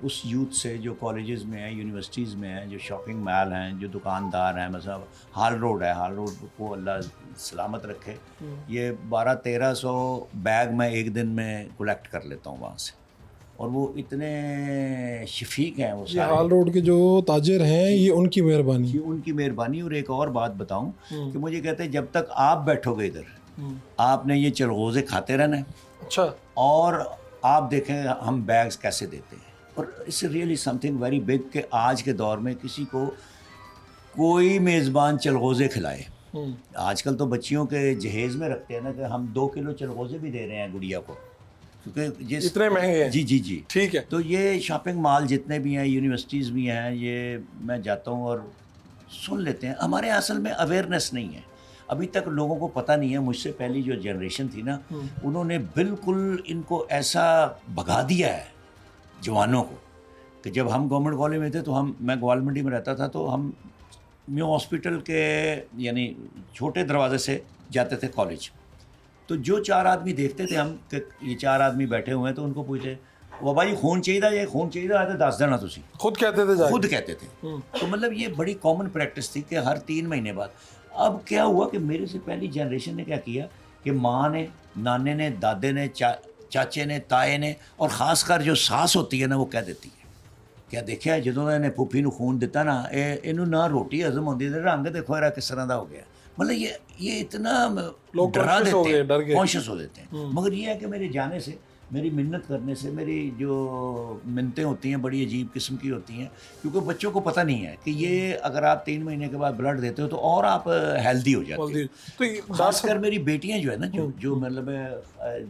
उस यूथ से जो कॉलेजेस में है, यूनिवर्सिटीज़ में है, जो शॉपिंग मॉल हैं, जो दुकानदार हैं, मतलब हाल रोड है, हाल रोड को अल्लाह सलामत रखे। ये 1200-1300 बैग मैं एक दिन में कलेक्ट कर लेता हूँ वहाँ से, और वो इतने शफीक हैं वो ये सारे। हाल रोड के जो ताजिर हैं ये उनकी मेहरबानी। ये उनकी मेहरबानी। और एक और बात बताऊँ कि मुझे कहते हैं जब तक आप बैठोगे इधर आपने ये चलगोज़े खाते रहना है। अच्छा। और आप देखें हम बैग्स कैसे देते हैं, और it's really something very big कि आज के दौर में किसी को कोई मेज़बान चलगोज़े खिलाए। आजकल तो बच्चियों के जहेज़ में रखते हैं ना कि हम 2 किलो चलगोज़े भी दे रहे हैं गुड़िया को, क्योंकि जिस इतने महंगे हैं। जी जी जी। ठीक है। तो ये शॉपिंग मॉल जितने भी हैं, यूनिवर्सिटीज़ भी हैं, ये मैं जाता हूँ और सुन लेते हैं। हमारे असल में अवेयरनेस नहीं है, अभी तक लोगों को पता नहीं है। मुझसे पहली जो जनरेशन थी ना, उन्होंने बिल्कुल इनको ऐसा भगा दिया है जवानों को कि जब हम गवर्नमेंट कॉलेज में थे तो मैं ग्वालमंडी में रहता था, तो हम न्यू हॉस्पिटल के यानी छोटे दरवाजे से जाते थे कॉलेज। तो जो 4 आदमी देखते थे हम कि ये 4 आदमी बैठे हुए हैं, तो उनको पूछते वो भाई खून चाहिए, ये खून चाहिए आते 10 देना तुसी खुद कहते थे जाके? खुद कहते थे। तो मतलब ये बड़ी कॉमन प्रैक्टिस थी कि हर 3 महीने बाद। अब क्या हुआ कि मेरे से पहली जनरेशन ने क्या किया कि माँ ने, नाने ने, दादे ने, चाचे ने, ताए ने, और ख़ासकर जो सास होती है ना, वो कह देती है क्या देखिए ਜਦੋਂ ਇਹਨੇ ਫੁੱਫੀ ਨੂੰ खून दिता ना, ਇਹਨੂੰ ना रोटी हजम होती थी, रंग देखो यरा किस तरह का हो गया। मतलब ये इतना लोग डरा conscious हो देते गए, हैं, डर गए। कॉन्शियस हो देते हैं। मगर ये है कि मेरे जाने से मेरी मिन्नत करने से मेरी जो मिन्नतें होती हैं बड़ी अजीब किस्म की होती हैं, क्योंकि बच्चों को पता नहीं है कि ये अगर आप 3 महीने के बाद ब्लड देते हो तो और आप हेल्दी हो जाते हो। तो ये खासकर मेरी बेटियां जो है ना, जो मतलब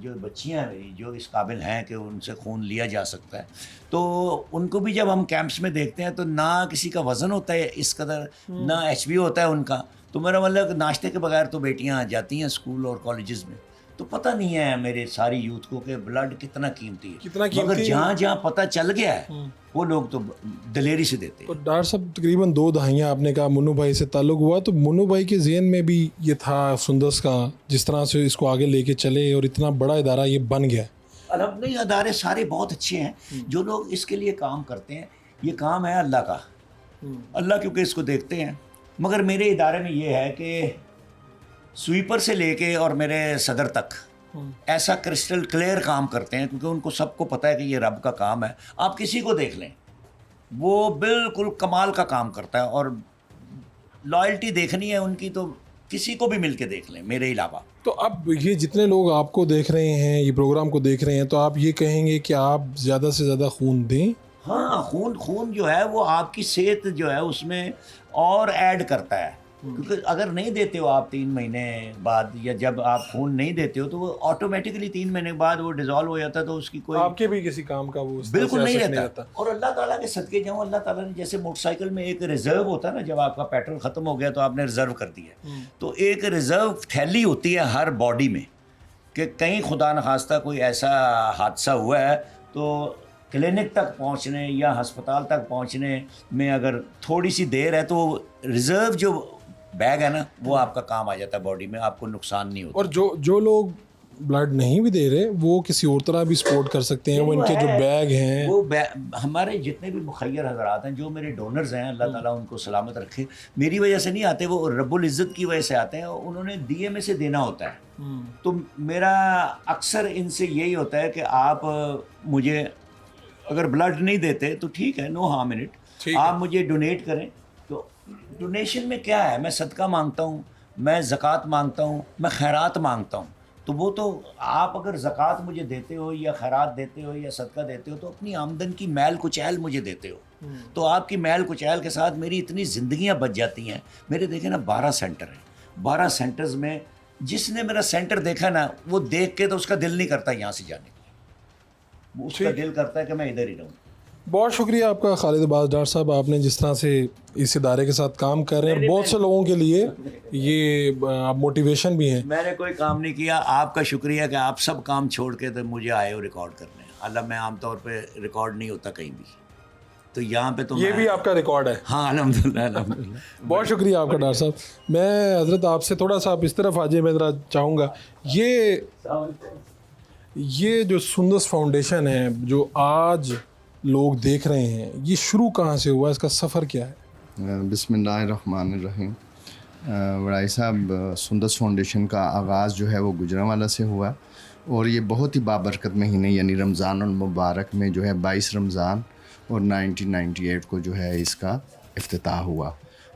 जो बच्चियां हैं मेरी, जो इस काबिल हैं कि उनसे खून लिया जा सकता है, तो उनको भी जब हम कैंप्स में देखते हैं तो ना किसी का वज़न होता है इस कदर, ना HB होता है उनका। तो मेरा मतलब नाश्ते के बगैर तो बेटियां जाती हैं स्कूल और कॉलेजेस में। तो पता नहीं है मेरे सारी यूथ को कि ब्लड कितना कीमती है, मगर जहाँ जहाँ पता चल गया है वो लोग तो दलेरी से देते तो हैं। डॉक्टर साहब तकरीबन 2 दहाइयाँ आपने कहा मुन्नू भाई से ताल्लुक़ हुआ, तो मुन्नू भाई के ज़हन में भी ये था सुंदस का, जिस तरह से इसको आगे लेके चले और इतना बड़ा इदारा ये बन गया। अलग नहीं, अदारे सारे बहुत अच्छे हैं जो लोग इसके लिए काम करते हैं। ये काम है अल्लाह का, अल्लाह क्योंकि इसको देखते हैं। मगर मेरे इदारे में ये है कि स्वीपर से लेके और मेरे सदर तक ऐसा क्रिस्टल क्लियर काम करते हैं, क्योंकि उनको सबको पता है कि ये रब का काम है। आप किसी को देख लें, वो बिल्कुल कमाल का काम करता है, और लॉयल्टी देखनी है उनकी तो किसी को भी मिल के देख लें मेरे अलावा। तो अब ये जितने लोग आपको देख रहे हैं, ये प्रोग्राम को देख रहे हैं, तो आप ये कहेंगे कि आप ज़्यादा से ज़्यादा खून दें? हाँ, खून जो है वो आपकी सेहत जो है उसमें और ऐड करता है, क्योंकि अगर नहीं देते हो आप 3 महीने बाद, या जब आप खून नहीं देते हो तो वो ऑटोमेटिकली 3 महीने बाद वो डिज़ोल्व हो जाता है, तो उसकी कोई आपके भी किसी काम का वो बिल्कुल नहीं रहता। और अल्लाह ताला के सदके जाऊँ, अल्लाह ताला ने जैसे मोटरसाइकिल में एक रिजर्व होता है ना, जब आपका पेट्रोल ख़त्म हो गया तो आपने रिजर्व कर दिया, तो एक रिजर्व थैली होती है हर बॉडी में कि कहीं खुदा न खास्ता कोई ऐसा हादसा हुआ है तो क्लिनिक तक पहुंचने या अस्पताल तक पहुंचने में अगर थोड़ी सी देर है तो रिजर्व जो बैग है ना वो आपका काम आ जाता है बॉडी में, आपको नुकसान नहीं होता। और जो लोग ब्लड नहीं भी दे रहे वो किसी और तरह भी सपोर्ट कर सकते हैं। वो इनके जो बैग हैं, वो हमारे जितने भी मुखय्यर हजरात हैं, जो मेरे डोनर्स हैं, अल्लाह ताला उनको सलामत रखे, मेरी वजह से नहीं आते, वो रब्बुल इज़्ज़त की वजह से आते हैं। उन्होंने दिए में से देना होता है। तो मेरा अक्सर इनसे यही होता है कि आप मुझे अगर ब्लड नहीं देते तो ठीक है, नो हार्म इन इट, आप मुझे डोनेट करें। तो डोनेशन में क्या है, मैं सदका मांगता हूँ, मैं ज़कात मांगता हूँ, मैं खैरात मांगता हूँ। तो वो तो आप अगर ज़कात मुझे देते हो या खैरात देते हो या सदका देते हो तो अपनी आमदन की मैल कुचैल मुझे देते हो। तो आपकी मैल कुचैल के साथ मेरी इतनी ज़िंदगियाँ बच जाती हैं। मेरे देखे ना 12 सेंटर हैं, 12 सेंटर्स में जिसने मेरा सेंटर देखा ना वो देख के तो उसका दिल नहीं करता यहाँ से जाने को, उसका दिल करता है कि मैं इधर ही रहूँ। बहुत शुक्रिया आपका खालिद अब्बास डॉक्टर साहब, आपने जिस तरह से इस इदारे के साथ काम कर रहे हैं, बहुत से लोगों के लिए ये आप मोटिवेशन भी हैं। मैंने कोई काम नहीं किया, आपका शुक्रिया कि आप सब काम छोड़ के तो मुझे आए हो रिकॉर्ड करने। अल्लाह मैं आमतौर पे रिकॉर्ड नहीं होता कहीं भी, तो यहाँ पे तो ये भी आपका रिकॉर्ड है। हाँ, अल्हम्दुलिल्लाह अल्हम्दुलिल्लाह। बहुत शुक्रिया आपका डॉक्टर साहब। मैं हज़रत आपसे थोड़ा सा आप इस तरफ आ जाइए, मैं ज़रा चाहूँगा ये जो सुंदस फाउंडेशन है जो आज लोग देख रहे हैं, ये शुरू कहाँ से हुआ, इसका सफ़र क्या है? बिस्मिल्लाहिर्रहमानिर्रहीम। वड़ाई साहब, सुंदस फाउंडेशन का आगाज़ जो है वो गुजरांवाला से हुआ, और ये बहुत ही बाबरकत महीने यानी रमज़ान और मुबारक में जो है 22 रमज़ान और 1998 को जो है इसका इफ्तिताह हुआ।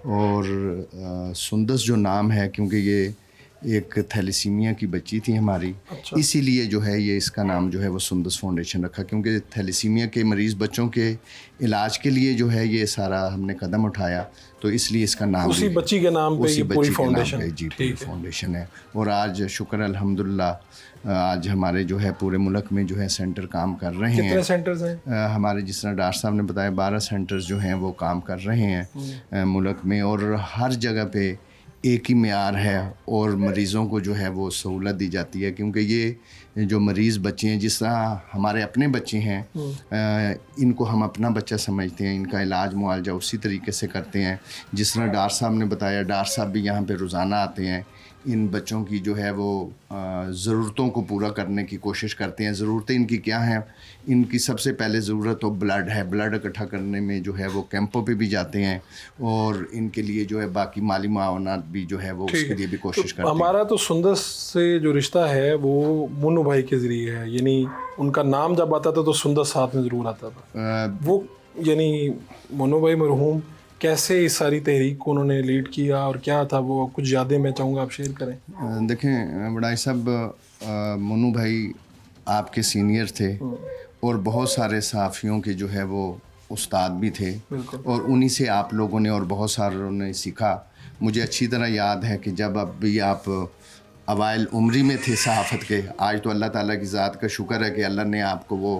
और सुंदस जो नाम है क्योंकि ये एक थैलेसीमिया की बच्ची थी हमारी, इसीलिए जो है ये इसका नाम जो है वो सुंदस फाउंडेशन रखा, क्योंकि थैलेसीमिया के मरीज़ बच्चों के इलाज के लिए जो है ये सारा हमने कदम उठाया, तो इसलिए इसका नाम उसी बच्ची के नाम पे ये पूरी फाउंडेशन जी पूरी फाउंडेशन है। और आज शुक्र अल्हम्दुलिल्लाह आज हमारे जो है पूरे मुल्क में जो है सेंटर काम कर रहे हैं। कितने सेंटर्स हैं? हमारे जिस तरह डॉक्टर साहब ने बताया 12 सेंटर्स जो हैं वो काम कर रहे हैं मुल्क में, और हर जगह पे एक ही म्यार है और मरीज़ों को जो है वो सहूलत दी जाती है, क्योंकि ये जो मरीज़ बच्चे हैं जिस तरह हमारे अपने बच्चे हैं, इनको हम अपना बच्चा समझते हैं, इनका इलाज मुआवजा उसी तरीके से करते हैं जिस तरह डॉक्टर साहब ने बताया। डॉक्टर साहब भी यहाँ पे रोज़ाना आते हैं, इन बच्चों की जो है वो ज़रूरतों को पूरा करने की कोशिश करते हैं। ज़रूरतें इनकी क्या हैं? इनकी सबसे पहले ज़रूरत तो ब्लड है, ब्लड इकट्ठा करने में जो है वो कैंपों पे भी जाते हैं, और इनके लिए जो है बाकी माली मावनात भी जो है वो उसके लिए भी कोशिश करते हैं। हमारा तो सुंदस से जो रिश्ता है वो मुन्नू भाई के ज़रिए है, यानी उनका नाम जब आता था तो सुंदस साथ में ज़रूर आता था। वो यानी मुन्नू भाई मरहूम कैसे इस सारी तहरीक को उन्होंने लीड किया और क्या था वो कुछ यादें मैं चाहूँगा आप शेयर करें। देखें वड़ाई साहब, मुन्नू भाई आपके सीनियर थे और बहुत सारे सहाफ़ियों के जो है वो उस्ताद भी थे और उन्हीं से आप लोगों ने और बहुत सारों ने सीखा। मुझे अच्छी तरह याद है कि जब अब भी आप अवाइल उम्री में थे सहाफ़त के, आज तो अल्लाह ताला की ज़ात का शुक्र है कि अल्लाह ने आपको वो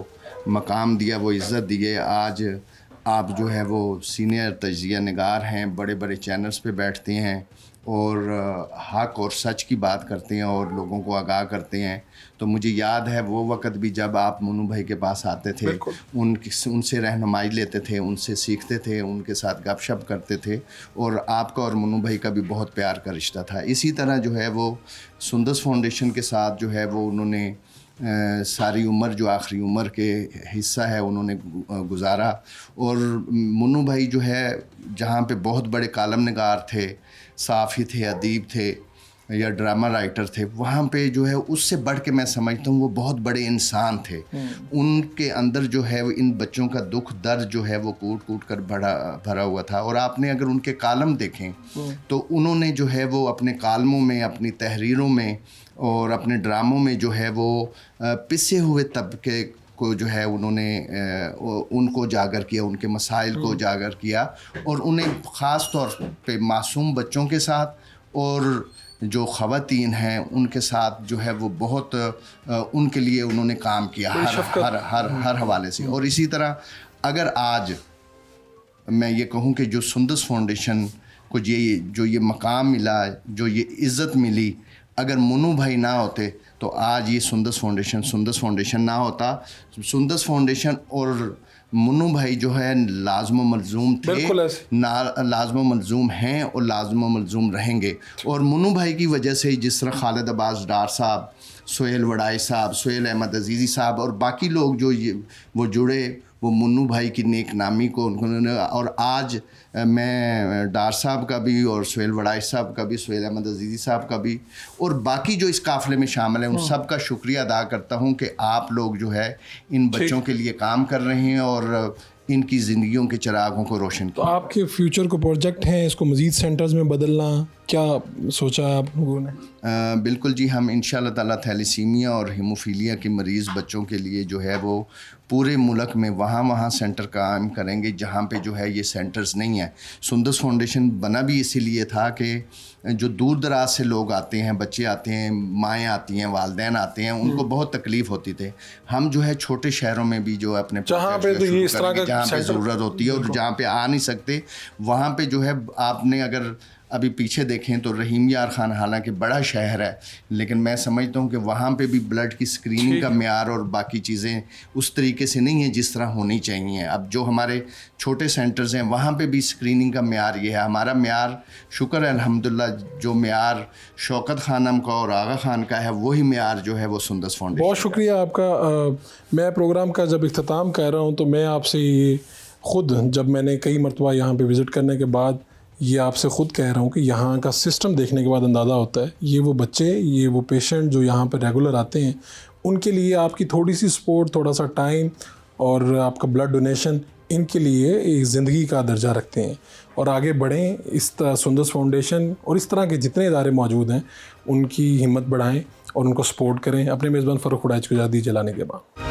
मकाम दिया, वो इज़्ज़त दी है। आज आप जो है वो सीनियर तजिया निगार हैं, बड़े बड़े चैनल्स पे बैठते हैं और हक़ और सच की बात करते हैं और लोगों को आगाह करते हैं। तो मुझे याद है वो वक़्त भी जब आप मुन्नू भाई के पास आते थे, उनसे रहनुमाई लेते थे, उनसे सीखते थे, उनके साथ गपशप करते थे और आपका और मुन्नू भाई का भी बहुत प्यार का रिश्ता था। इसी तरह जो है वो सुंदस फाउंडेशन के साथ जो है वो उन्होंने सारी उम्र, जो आखिरी उम्र के हिस्सा है, उन्होंने गुजारा। और मुन्नू भाई जो है जहाँ पे बहुत बड़े कालम निगार थे, साफ़ी थे, अदीब थे या ड्रामा राइटर थे, वहाँ पे जो है उससे बढ़ के मैं समझता हूँ वो बहुत बड़े इंसान थे। उनके अंदर जो है इन बच्चों का दुख दर्द जो है वो कूट कूट कर भरा हुआ था। और आपने अगर उनके कालम देखें तो उन्होंने जो है वो अपने कालमों में, अपनी तहरीरों में और अपने ड्रामों में जो है वो पिसे हुए तबके को जो है उन्होंने उनको उजागर किया, उनके मसाइल को उजागर किया और उन्हें ख़ास तौर पे मासूम बच्चों के साथ और जो ख़वातीन हैं उनके साथ जो है वो बहुत उनके लिए उन्होंने काम किया हर हवाले से। और इसी तरह अगर आज मैं ये कहूँ कि जो सुंदस फाउंडेशन को ये मकाम मिला, जो ये इज़्ज़त मिली, अगर मुन्नू भाई ना होते तो आज ये सुंदस फाउंडेशन ना होता। सुंदस फाउंडेशन और मुन्नू भाई जो है लाज़िम मलज़ूम थे, लाज़िम मलज़ूम हैं और लाज़िम मलज़ूम रहेंगे। और मुन्नू भाई की वजह से जिस तरह खालिद अब्बास डार साहब, सोहेल वड़ाई साहब, सोहेल अहमद अजीज़ी साहब और बाकी लोग जो वो जुड़े, वो मुन्नू भाई की नेक नामी को उन्होंने। और आज मैं डार साहब का भी और सोहेल वड़ाई साहब का भी, सोहेल अहमद अजीज़ी साहब का भी और बाकी जो इस काफ़िले में शामिल हैं उन सब का शुक्रिया अदा करता हूँ कि आप लोग जो है इन बच्चों के लिए काम कर रहे हैं और इनकी ज़िंदगियों के चिरागों को रोशन किया। तो आपके फ्यूचर को प्रोजेक्ट हैं इसको मज़ीद सेंटर्स में बदलना, क्या सोचा है आप लोगों ने? बिल्कुल जी, हम इंशाअल्लाह ताला थैलेसीमिया और हीमोफीलिया के मरीज़ बच्चों के लिए जो है वो पूरे मुल्क में वहाँ सेंटर कायम करेंगे जहाँ पे जो है ये सेंटर्स नहीं है। सुंदस फाउंडेशन बना भी इसीलिए था कि जो दूर दराज से लोग आते हैं, बच्चे आते हैं, माएँ आती हैं, वालिदैन आते हैं, उनको बहुत तकलीफ़ होती थे। हम जो है छोटे शहरों में भी जो अपने जहाँ पे तो ये इस तरह का जहाँ पे ज़रूरत होती है और जहाँ पे आ नहीं सकते वहाँ पे जो है आपने अगर अभी पीछे देखें तो रहीम यार खान हालांकि बड़ा शहर है, लेकिन मैं समझता हूँ कि वहाँ पे भी ब्लड की स्क्रीनिंग का म्यार और बाकी चीज़ें उस तरीके से नहीं है जिस तरह होनी चाहिए। अब जो हमारे छोटे सेंटर्स हैं वहाँ पे भी स्क्रीनिंग का म्यार ये है। हमारा म्यार शुक्र है अल्हम्दुलिल्लाह, जो म्यार शौकत खानम का और आगा खान का है वही म्यार जो है वो सुंदस फाउंडेशन। बहुत शुक्रिया आपका। मैं प्रोग्राम का जब इख्तिताम कर रहा हूँ तो मैं आपसे ये ख़ुद, जब मैंने कई मरतबा यहाँ पे विज़िट करने के बाद ये आपसे ख़ुद कह रहा हूँ कि यहाँ का सिस्टम देखने के बाद अंदाज़ा होता है ये वो बच्चे, ये वो पेशेंट जो यहाँ पर रेगुलर आते हैं, उनके लिए आपकी थोड़ी सी सपोर्ट, थोड़ा सा टाइम और आपका ब्लड डोनेशन इनके लिए एक ज़िंदगी का दर्जा रखते हैं। और आगे बढ़ें, इस तरह सुंदस फाउंडेशन और इस तरह के जितने इदारे मौजूद हैं उनकी हिम्मत बढ़ाएँ और उनको सपोर्ट करें। अपने मेज़बान फ़ारूक हुडैज को इजाज़त दीजिए, लाने के बाद।